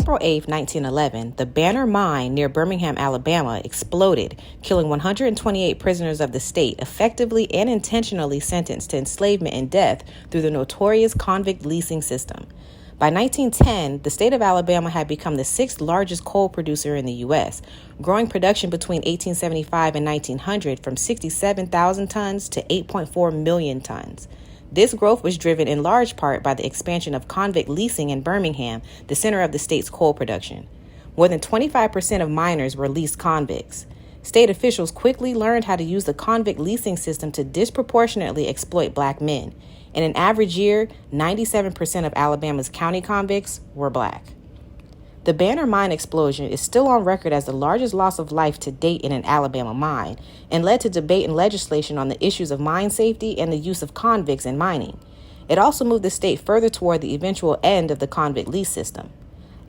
April 8, 1911, the Banner Mine near Birmingham, Alabama, exploded, killing 128 prisoners of the state, effectively and intentionally sentenced to enslavement and death through the notorious convict leasing system. By 1910, the state of Alabama had become the sixth largest coal producer in the U.S., growing production between 1875 and 1900 from 67,000 tons to 8.4 million tons. This growth was driven in large part by the expansion of convict leasing in Birmingham, the center of the state's coal production. More than 25% of miners were leased convicts. State officials quickly learned how to use the convict leasing system to disproportionately exploit black men. In an average year, 97% of Alabama's county convicts were black. The Banner Mine explosion is still on record as the largest loss of life to date in an Alabama mine, and led to debate and legislation on the issues of mine safety and the use of convicts in mining. It also moved the state further toward the eventual end of the convict lease system.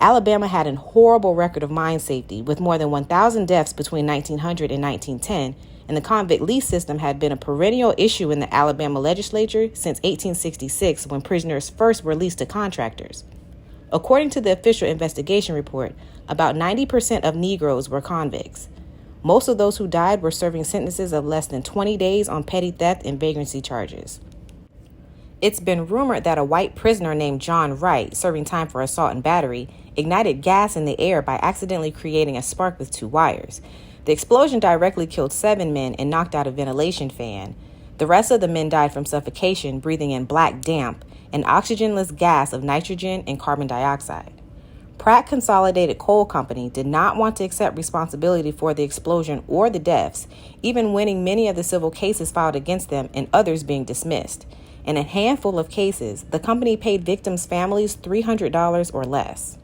Alabama had a horrible record of mine safety, with more than 1,000 deaths between 1900 and 1910, and the convict lease system had been a perennial issue in the Alabama legislature since 1866, when prisoners first were leased to contractors. According to the official investigation report, about 90% of Negroes were convicts. Most of those who died were serving sentences of less than 20 days on petty theft and vagrancy charges. It's been rumored that a white prisoner named John Wright, serving time for assault and battery, ignited gas in the air by accidentally creating a spark with two wires. The explosion directly killed 7 men and knocked out a ventilation fan. The rest of the men died from suffocation, breathing in black damp, an oxygenless gas of nitrogen and carbon dioxide. Pratt Consolidated Coal Company did not want to accept responsibility for the explosion or the deaths, even winning many of the civil cases filed against them and others being dismissed. In a handful of cases, the company paid victims' families $300 or less.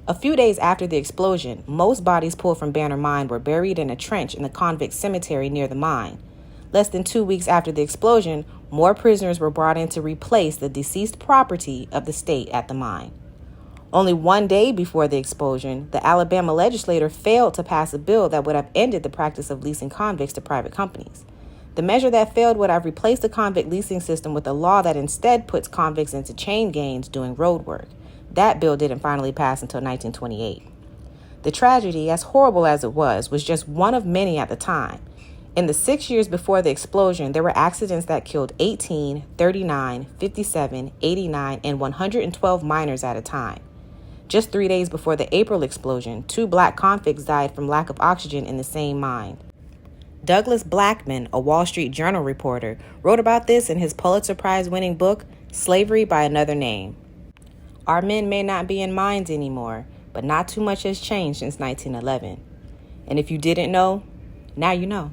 A few days after the explosion, most bodies pulled from Banner Mine were buried in a trench in the convict cemetery near the mine. Less than 2 weeks after the explosion, more prisoners were brought in to replace the deceased property of the state at the mine. Only 1 day before the explosion, the Alabama legislature failed to pass a bill that would have ended the practice of leasing convicts to private companies. The measure that failed would have replaced the convict leasing system with a law that instead puts convicts into chain gangs doing road work. That bill didn't finally pass until 1928. The tragedy, as horrible as it was just one of many at the time. In the 6 years before the explosion, there were accidents that killed 18, 39, 57, 89, and 112 miners at a time. Just 3 days before the April explosion, 2 black convicts died from lack of oxygen in the same mine. Douglas Blackman, a Wall Street Journal reporter, wrote about this in his Pulitzer Prize-winning book, Slavery by Another Name. Our men may not be in mines anymore, but not too much has changed since 1911. And if you didn't know, now you know.